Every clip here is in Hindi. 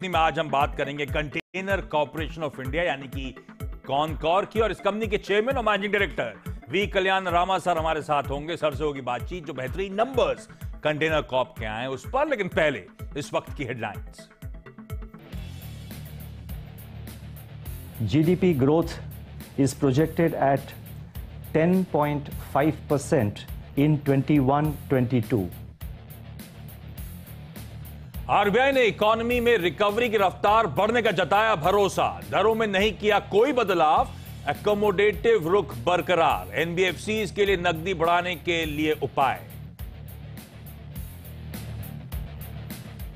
में आज हम बात करेंगे कंटेनर कॉर्पोरेशन ऑफ इंडिया यानी कि कॉनकॉर की, और इस कंपनी के चेयरमैन और managing director V Kalyan Rama sir हमारे साथ होंगे। सर से होगी बातचीत, जो बेहतरीन नंबर्स कंटेनर कॉर्प के आए उस पर। लेकिन पहले इस वक्त की headlines. GDP growth is projected at 10.5% in 21-22. RBI ने इकोनॉमी में रिकवरी की रफ्तार बढ़ने का जताया भरोसा, दरों में नहीं किया कोई बदलाव, एकोमोडेटिव रुख बरकरार, एनबीएफसीज के लिए नकदी बढ़ाने के लिए उपाय।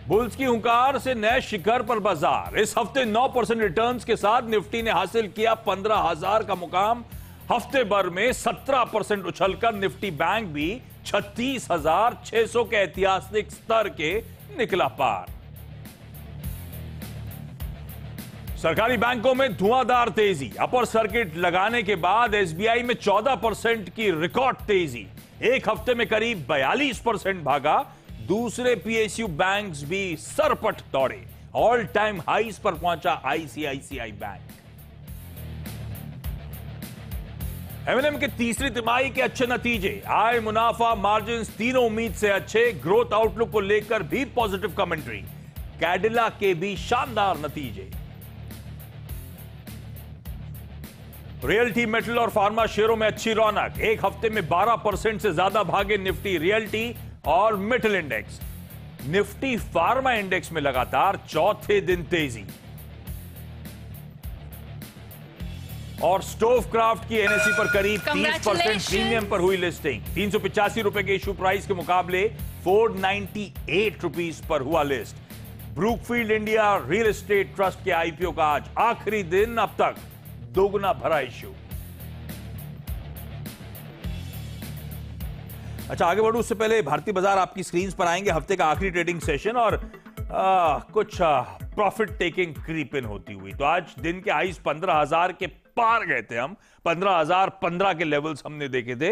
बुल्स की हुंकार से नए शिखर पर बाजार, इस हफ्ते 9% रिटर्न्स के साथ निफ्टी ने हासिल किया 15,000 का मुकाम। हफ्ते भर में 17% उछलकर निफ्टी बैंक भी 36,600 के ऐतिहासिक स्तर के निकला पार। सरकारी बैंकों में धुआंधार तेजी, अपर सर्किट लगाने के बाद एसबीआई में 14% की रिकॉर्ड तेजी, एक हफ्ते में करीब 42% भागा। दूसरे पीएसयू बैंक्स भी सरपट दौड़े, ऑल टाइम हाईज पर पहुंचा आईसीआईसीआई बैंक। एमएनएम के तीसरी तिमाही के अच्छे नतीजे, आय, मुनाफा, मार्जिन तीनों उम्मीद से अच्छे। ग्रोथ आउटलुक को लेकर भी पॉजिटिव कमेंट्री, कैडिला के भी शानदार नतीजे। रियल्टी, मेटल और फार्मा शेयरों में अच्छी रौनक, एक हफ्ते में 12% से ज्यादा भागे निफ्टी रियल्टी और metal index. Nifty pharma index में लगातार चौथे दिन तेजी। और स्टोव क्राफ्ट की एनएसई पर करीब 30% प्रीमियम पर हुई लिस्टिंग। 385 रुपए के इश्यू प्राइस के मुकाबले 498 रुपीस पर हुआ list. Brookfield India real estate trust के आईपीओ का आज आखिरी दिन, अब तक दोगुना भरा इश्यू। अच्छा, आगे बढ़ूं उससे पहले भारतीय बाजार आपकी स्क्रीन पर आएंगे। हफ्ते का आखिरी ट्रेडिंग सेशन और कुछ प्रॉफिट टेकिंग क्रीप इन होती हुई, तो आज दिन के हाईज 15,000 के पार गए थे हम। 15,015 के लेवल्स हमने देखे थे,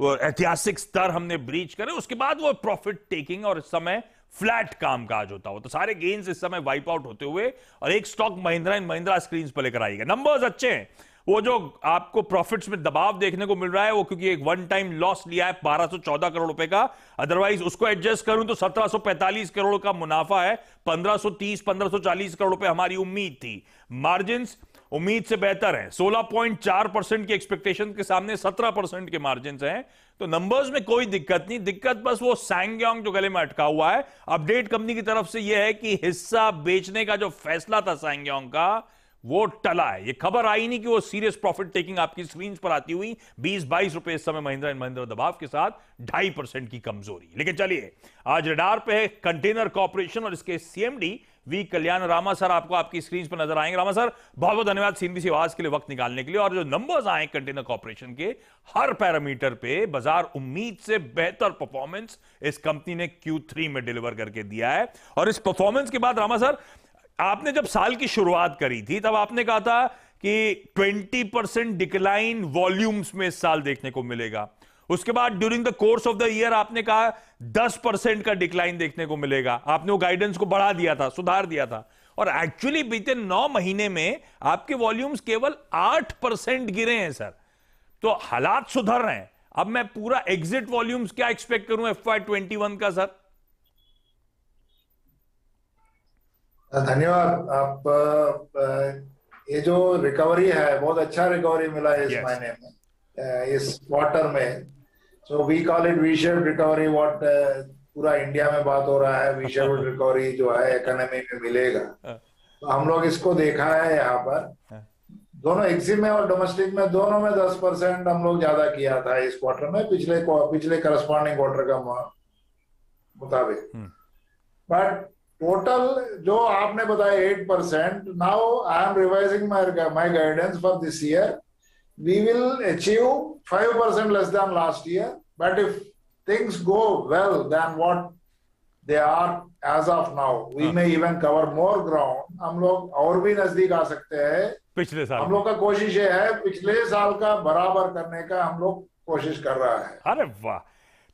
वो ऐतिहासिक स्तर हमने ब्रीच करे। उसके बाद वो प्रॉफिट टेकिंग और इस समय फ्लैट कामकाज होता हो, तो सारे गेन्स इस समय वाइप आउट होते हुए, और एक stock Mahindra and Mahindra screen पर लेकर आएगा। नंबर्स अच्छे हैं, वो जो आपको प्रॉफिट्स में दबाव देखने को मिल रहा है वो क्योंकि एक वन टाइम लॉस लिया है 1214 करोड़ रुपए का, अदरवाइज उसको एडजस्ट करूं तो 1745 करोड़ का मुनाफा है। 1530-1540 करोड़ रुपए हमारी उम्मीद थी। मार्जिन्स उम्मीद से बेहतर है, 16.4% की एक्सपेक्टेशन के सामने 17% के मार्जिन हैं। तो नंबर्स में कोई दिक्कत नहीं, दिक्कत बस वो सैंगयोंग जो गले में अटका हुआ है। अपडेट कंपनी की तरफ से यह है कि हिस्सा बेचने का जो फैसला था सैंगयोंग का, वो टला है। ये खबर आई नहीं कि वो सीरियस प्रॉफिट टेकिंग आपकी स्क्रीन पर आती हुई 20-22 रुपए इस समय महिंद्रा एंड महिंद्रा दबाव के साथ 2.5% की कमजोरी। लेकिन चलिए, आज रडार पे है कंटेनर कॉर्पोरेशन और इसके CMD V Kalyan Rama sir आपको आपकी स्क्रीन पर नजर आएंगे। रामा सर, बहुत बहुत धन्यवाद सीएनबीसी आवाज के लिए वक्त निकालने के लिए। और जो नंबर्स आए कंटेनर कॉर्पोरेशन के हर पैरामीटर पे, बाजार उम्मीद से बेहतर परफॉर्मेंस इस कंपनी ने Q3 में डिलीवर करके दिया है। और इस परफॉर्मेंस के बाद रामा सर, आपने जब साल की शुरुआत करी थी तब आपने कहा था कि 20% डिक्लाइन वॉल्यूम्स में इस साल देखने को मिलेगा। उसके बाद during the course of the year आपने कहा 10% का डिक्लाइन देखने को मिलेगा। आपने वो गाइडेंस को बढ़ा दिया था, सुधार दिया था, और एक्चुअली बीते 9 महीने में आपके वॉल्यूम्स केवल 8% गिरे हैं सर। तो हालात सुधर रहे हैं। अब मैं पूरा एग्जिट वॉल्यूम्स क्या एक्सपेक्ट करूं FY21 का सर? धन्यवाद। आप ये जो रिकवरी है, बहुत अच्छा रिकवरी मिला है इस महीने में, इस क्वार्टर में। So we call it V shaped recovery. What पूरा इंडिया में बात हो रहा है, वी शेप्ड रिकवरी जो है इकोनॉमी में मिलेगा। तो हम लोग इसको देखा है यहाँ पर, दोनों एग्जिट में और डोमेस्टिक में, दोनों में 10% हम लोग ज्यादा किया था इस क्वार्टर में, पिछले करस्पॉन्डिंग क्वार्टर का मुताबिक। बट टोटल जो आपने बताया 8%, now I am revising my guidance for this year. We will achieve 5% less than last year, but if things go well than what they are as of now, we may even cover more ground. हम लोग और भी नजदीक आ सकते हैं पिछले साल। हम लोग का कोशिश ये है पिछले साल का बराबर करने का हम लोग कोशिश कर रहा है। अरे वाह,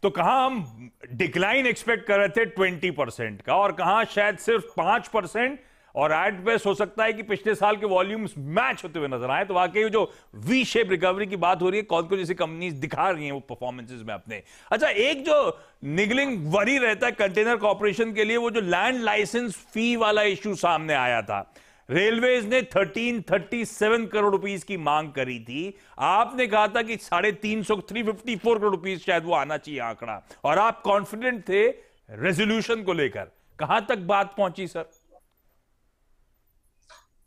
तो कहां हम डिक्लाइन एक्सपेक्ट कर रहे थे 20% का, और कहां शायद सिर्फ 5%, और एट बेस्ट हो सकता है कि पिछले साल के वॉल्यूम्स मैच होते हुए नजर आए। तो वाकई जो वी शेप रिकवरी की बात हो रही है, कौन कौन जैसी कंपनीज दिखा रही हैं वो परफॉर्मेंसेस में अपने। अच्छा, एक जो निगलिंग वरी रहता है कंटेनर कॉर्पोरेशन के लिए, वो जो लैंड लाइसेंस फी वाला इश्यू सामने आया था। रेलवेज ने 1337 करोड़ रुपीस की मांग करी थी, आपने कहा था कि 354 करोड़ रुपीस शायद वो आना चाहिए आंकड़ा, और आप कॉन्फिडेंट थे रेजोल्यूशन को लेकर। कहां तक बात पहुंची सर?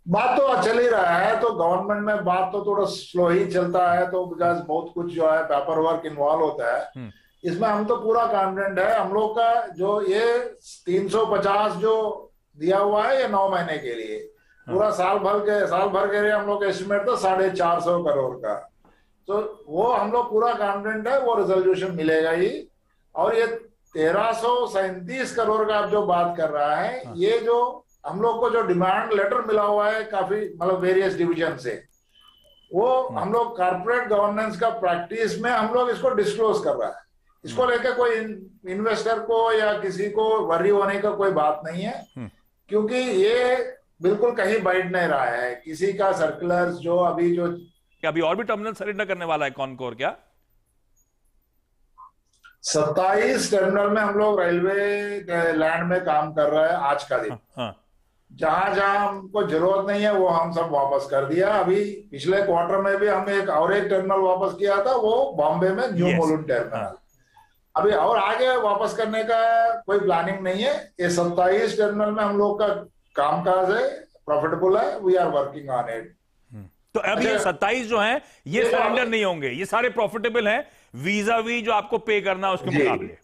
बात तो चल ही रहा है, तो गवर्नमेंट में बात तो थोड़ा स्लो ही चलता है, तो बिकॉज बहुत कुछ जो है पेपर वर्क इन्वॉल्व होता है। इसमें हम तो पूरा कॉन्फिडेंट है। हम लोग का जो ये 350 जो दिया हुआ है ये 9 महीने के लिए, पूरा साल भर के लिए हम लोग का एस्टिमेट था 450 करोड़ का। तो वो हम लोग पूरा कॉन्फिडेंट है वो रेजोल्यूशन मिलेगा ही। और ये 1337 करोड़ का आप जो बात कर रहा है, ये जो हम लोग को जो डिमांड लेटर मिला हुआ है काफी मतलब वेरियस डिवीजन से, वो हम लोग कॉर्पोरेट गवर्नेंस का प्रैक्टिस में हम लोग इसको डिस्क्लोज कर रहा है। इसको लेकर कोई इन्वेस्टर को या किसी को वरी होने का कोई बात नहीं है, क्योंकि ये बिल्कुल कहीं बैठ नहीं रहा है। किसी का सर्कुलर्स जो अभी और भी टर्मिनल सरेंडर करने वाला है कॉनकोर क्या? 27 टर्मिनल में हम लोग रेलवे लैंड में काम कर रहे हैं आज का दिन। जहां जहां हमको जरूरत नहीं है वो हम सब वापस कर दिया। अभी पिछले क्वार्टर में भी हम एक टर्मिनल वापस किया था, वो बॉम्बे में न्यू मोलून टर्मिनल। अभी और आगे वापस करने का कोई प्लानिंग नहीं है। ये 27 टर्मिनल में हम लोग का कामकाज है, प्रॉफिटेबल है, we are working on it. तो अभी ये 27 जो हैं ये सरेंडर नहीं होंगे, ये सारे प्रॉफिटेबल हैं वीजा वी जो आपको पे करना है उसके मुकाबले।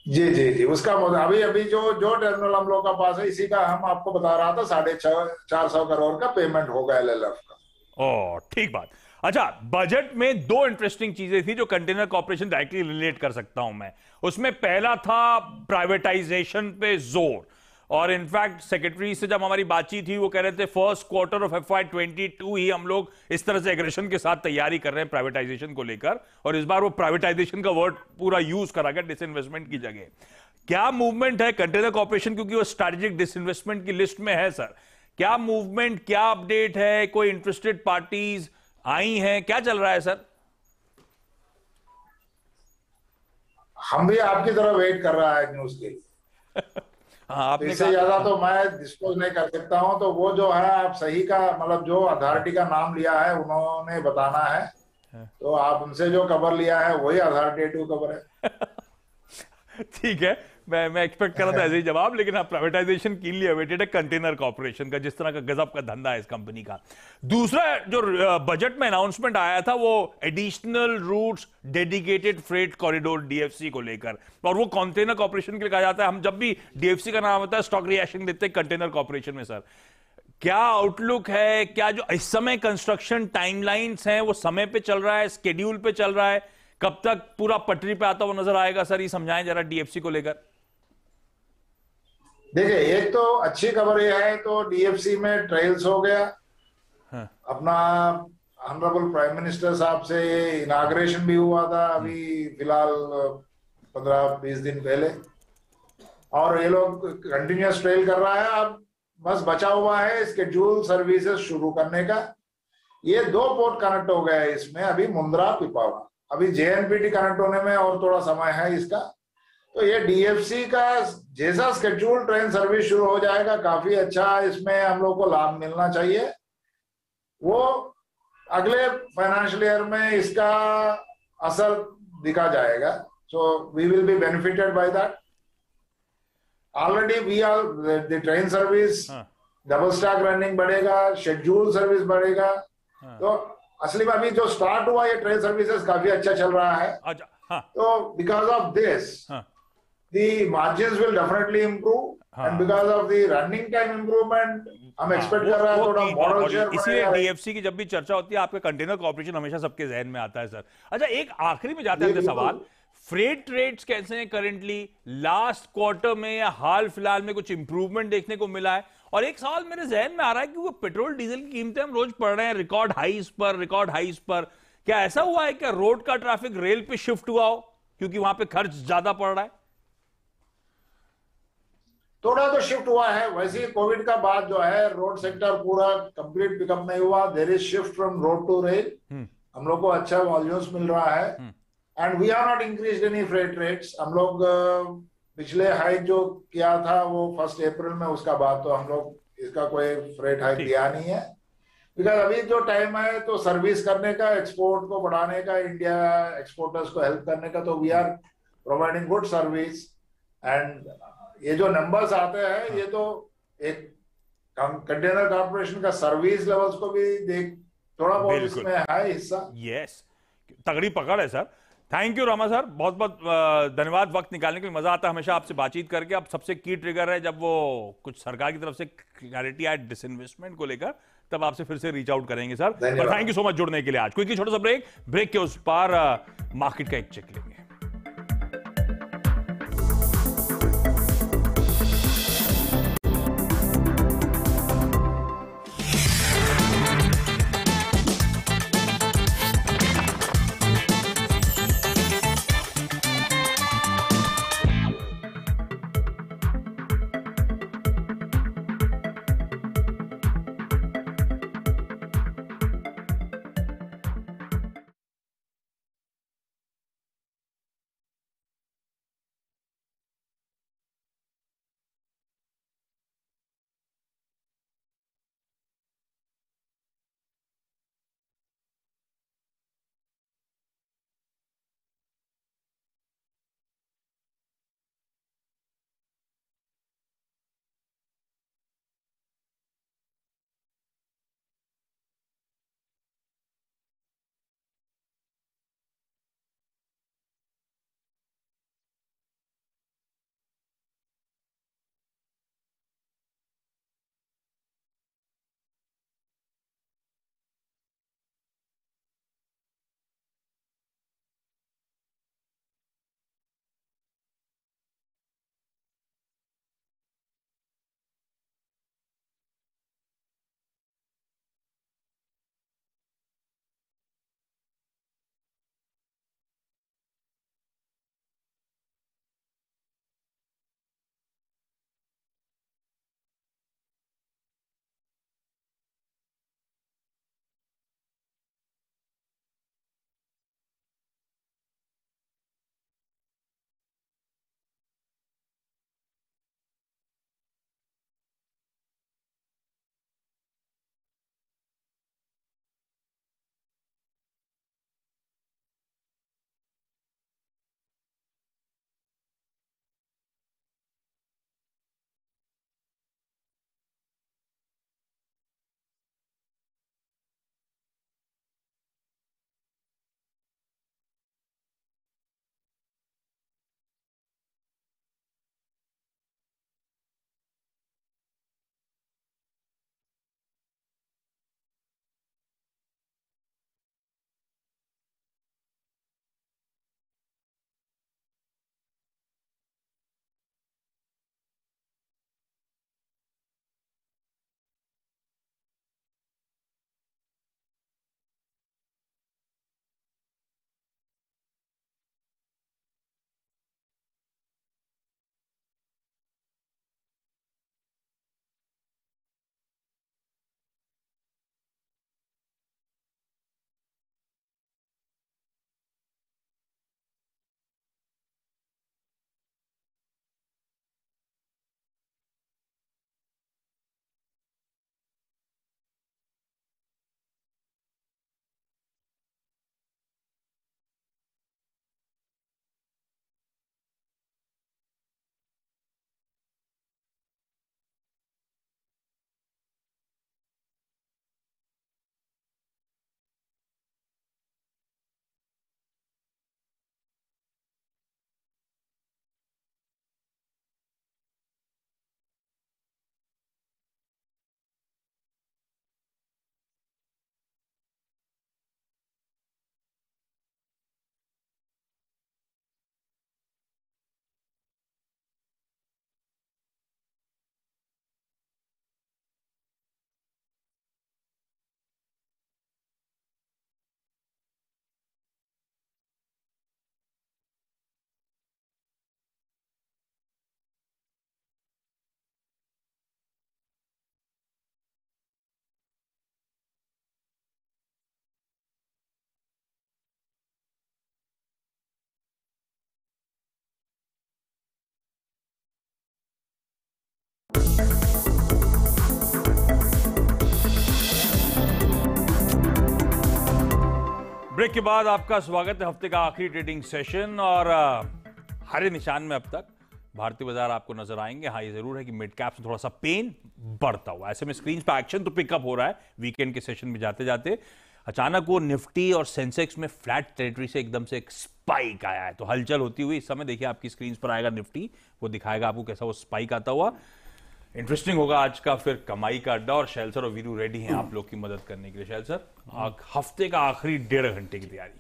जी उसका अभी जो टर्मिनल हम लोग का पास है, इसी का हम आपको बता रहा था 450 करोड़ का पेमेंट होगा एलएलएफ का। ओ ठीक बात। अच्छा, बजट में 2 इंटरेस्टिंग चीजें थी जो कंटेनर कॉर्पोरेशन डायरेक्टली रिलेट कर सकता हूं मैं। उसमें पहला था प्राइवेटाइजेशन पे जोर, और इनफैक्ट सेक्रेटरी से जब हमारी बातचीत थी वो कह रहे थे फर्स्ट क्वार्टर ऑफ FY22 ही हम लोग इस तरह से एग्रेशन के साथ तैयारी कर रहे हैं प्राइवेटाइजेशन को लेकर, और इस बार वो प्राइवेटाइजेशन का वर्ड पूरा यूज करा गया डिसइन्वेस्टमेंट की जगह। क्या मूवमेंट है कंटेनर कॉर्पोरेशन, क्योंकि वो स्ट्रैटेजिक डिसइन्वेस्टमेंट की लिस्ट में है सर? क्या मूवमेंट, क्या अपडेट है? कोई इंटरेस्टेड पार्टीज आई हैं, क्या चल रहा है सर? हम भी आपकी तरह वेट कर रहा है न्यूज के लिए। आपने इससे ज्यादा तो मैं डिस्क्लोज नहीं कर सकता हूं। तो वो जो है आप सही का मतलब जो अथॉरिटी का नाम लिया है उन्होंने बताना है, तो आप उनसे जो खबर लिया है वही अथॉरिटेटिव खबर है। ठीक है, मैं एक्सपेक्ट कर रहा था ऐसे ही जवाब, लेकिन आप प्राइवेटाइजेशन के लिए अवेटेड है कंटेनर कॉर्पोरेशन का, जिस तरह का गजब का धंधा है इस कंपनी का। दूसरा जो बजट में अनाउंसमेंट आया था वो additional routes dedicated freight corridor DFC को लेकर, और वो कंटेनर कॉर्पोरेशन के लिए कहा जाता है। हम जब भी DFC का नाम होता है स्टॉक रिएक्शन देते हैं कंटेनर कॉर्पोरेशन में। सर क्या आउटलुक है? क्या जो इस समय कंस्ट्रक्शन टाइमलाइंस हैं वो समय पे चल रहा है, स्केड्यूल पे चल रहा है? कब तक पूरा पटरी पे आता हुआ नजर आएगा सर? ये समझाएं जरा DFC को लेकर। देखिए, एक तो अच्छी खबर यह है तो DFC में ट्रायल्स हो गया। अपना ऑनरेबल प्राइम मिनिस्टर साहब से इनाग्रेशन भी हुआ था अभी फिलहाल 15-20 दिन पहले, और ये लोग कंटिन्यूअस ट्रायल कर रहा है। अब बस बचा हुआ है स्केड्यूल सर्विसेज शुरू करने का। ये 2 पोर्ट कनेक्ट हो गए इसमें, अभी मुंद्रा पिपावा, अभी JNPT कनेक्ट होने में और थोड़ा समय है इसका। तो ये DFC का जैसा स्केड्यूल ट्रेन सर्विस शुरू हो जाएगा काफी अच्छा इसमें हम लोग को लाभ मिलना चाहिए। वो अगले फाइनेंशियल ईयर में इसका असर दिखा जाएगा। So we will be benefited by that. Already we are the train service double stack running बढ़ेगा, शेड्यूल सर्विस बढ़ेगा। तो असली में अभी जो स्टार्ट हुआ ये ट्रेन सर्विसेज काफी अच्छा चल रहा है। तो because of this the margins will definitely improve, and because of the running time improvement हम एक्सपेक्ट कर रहे हैं थोड़ा मॉडल शेयर। इसीलिए DFC की जब भी चर्चा होती है आपका कंटेनर कॉर्पोरेशन हमेशा सबके जहन में आता है सर। अच्छा, एक आखिरी में जाते हैं सवाल, फ्रेट रेट्स कैसे हैं करंटली? लास्ट क्वार्टर में या हाल फिलहाल में कुछ इंप्रूवमेंट देखने को मिला है? और एक सवाल मेरे जहन में आ रहा है कि वो पेट्रोल डीजल की कीमतें हम रोज पढ़ रहे हैं रिकॉर्ड हाईज पर। क्या ऐसा हुआ है क्या रोड का ट्रैफिक रेल पे शिफ्ट हुआ हो क्योंकि वहां पे खर्च ज्यादा पड़ रहा है? थोड़ा तो शिफ्ट हुआ है। वैसे ही कोविड का बाद जो है रोड सेक्टर पूरा कंप्लीट पिकअप नहीं हुआ। There is shift from road to rail. हम लोग को अच्छा वॉल्यूम्स मिल रहा है and we are not increase any freight rates. हम लोग पिछले हाइक जो किया था वो 1 अप्रैल में, उसका बाद तो हम लोग इसका कोई फ्रेट हाइक दिया नहीं है। बिकॉज अभी जो टाइम है तो सर्विस करने का, एक्सपोर्ट को बढ़ाने का, इंडिया एक्सपोर्टर्स को हेल्प करने का, तो we are providing good service. And ये जो नंबर्स आते हैं ये तो एक कंटेनर कॉर्पोरेशन का सर्विस लेवल्स को भी देख, थोड़ा बहुत इसमें है हिस्सा। यस, तगड़ी पकड़ है sir. Thank you Rama sir, बहुत बहुत धन्यवाद वक्त निकालने के लिए। मजा आता है हमेशा आपसे बातचीत करके। अब सबसे की ट्रिगर है जब वो कुछ सरकार की तरफ से क्लैरिटी आए डिसइन्वेस्टमेंट को लेकर, तब आपसे फिर से रीच आउट करेंगे सर। पर थैंक यू सो मच जुड़ने के लिए। आज क्विकली छोटा सा ब्रेक के उस पार मार्केट का एक चेक लेंगे। ब्रेक के बाद आपका स्वागत है हफ्ते का आखिरी ट्रेडिंग सेशन और हरे निशान में अब तक भारतीय बाजार आपको नजर आएंगे। हाँ, ये जरूर है कि मिड कैप्स में थोड़ा सा पेन बढ़ता हुआ, ऐसे में स्क्रीन पे एक्शन तो पिकअप हो रहा है वीकेंड के सेशन में जाते जाते। अचानक वो निफ्टी और सेंसेक्स में फ्लैट टेरिटरी से एकदम से एक स्पाइक आया है, तो हलचल होती हुई इस समय देखिए आपकी स्क्रीन पर आएगा निफ्टी, वो दिखाएगा आपको कैसा वो स्पाइक आता हुआ। इंटरेस्टिंग होगा आज का फिर कमाई का अड्डा, और शैल सर और वीरू रेडी हैं आप लोग की मदद करने के लिए। शैल सर, हफ्ते का आखिरी 1.5 घंटे की तैयारी।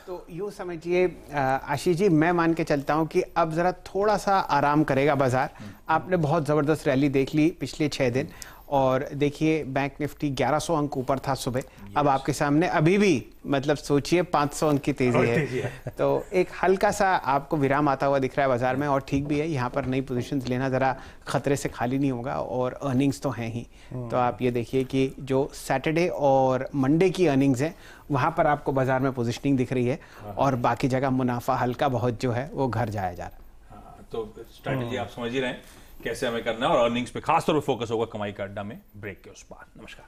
तो यूँ समझिए आशीष जी, मैं मान के चलता हूँ कि अब ज़रा थोड़ा सा आराम करेगा बाजार। आपने बहुत ज़बरदस्त रैली देख ली पिछले 6 दिन, और देखिए बैंक निफ्टी 1100 अंक ऊपर था सुबह, अब आपके सामने अभी भी मतलब सोचिए 500 अंक की तेज़ी है। तो एक हल्का सा आपको विराम आता हुआ दिख रहा है बाजार में, और ठीक भी है, यहाँ पर नई पोजीशंस लेना ज़रा खतरे से खाली नहीं होगा, और अर्निंग्स तो हैं ही। तो आप ये देखिए कि जो सैटरडे और मंडे की अर्निंग्स हैं वहाँ पर आपको बाजार में पोजिशनिंग दिख रही है, और बाकी जगह मुनाफा हल्का बहुत जो है वो घर जाया जा रहा है। तो स्ट्रैटेजी आप समझ ही रहे हैं कैसे हमें करना है, और अर्निंग्स पे खास तौर पर फोकस होगा कमाई का अड्डा में ब्रेक के उस पार। नमस्कार।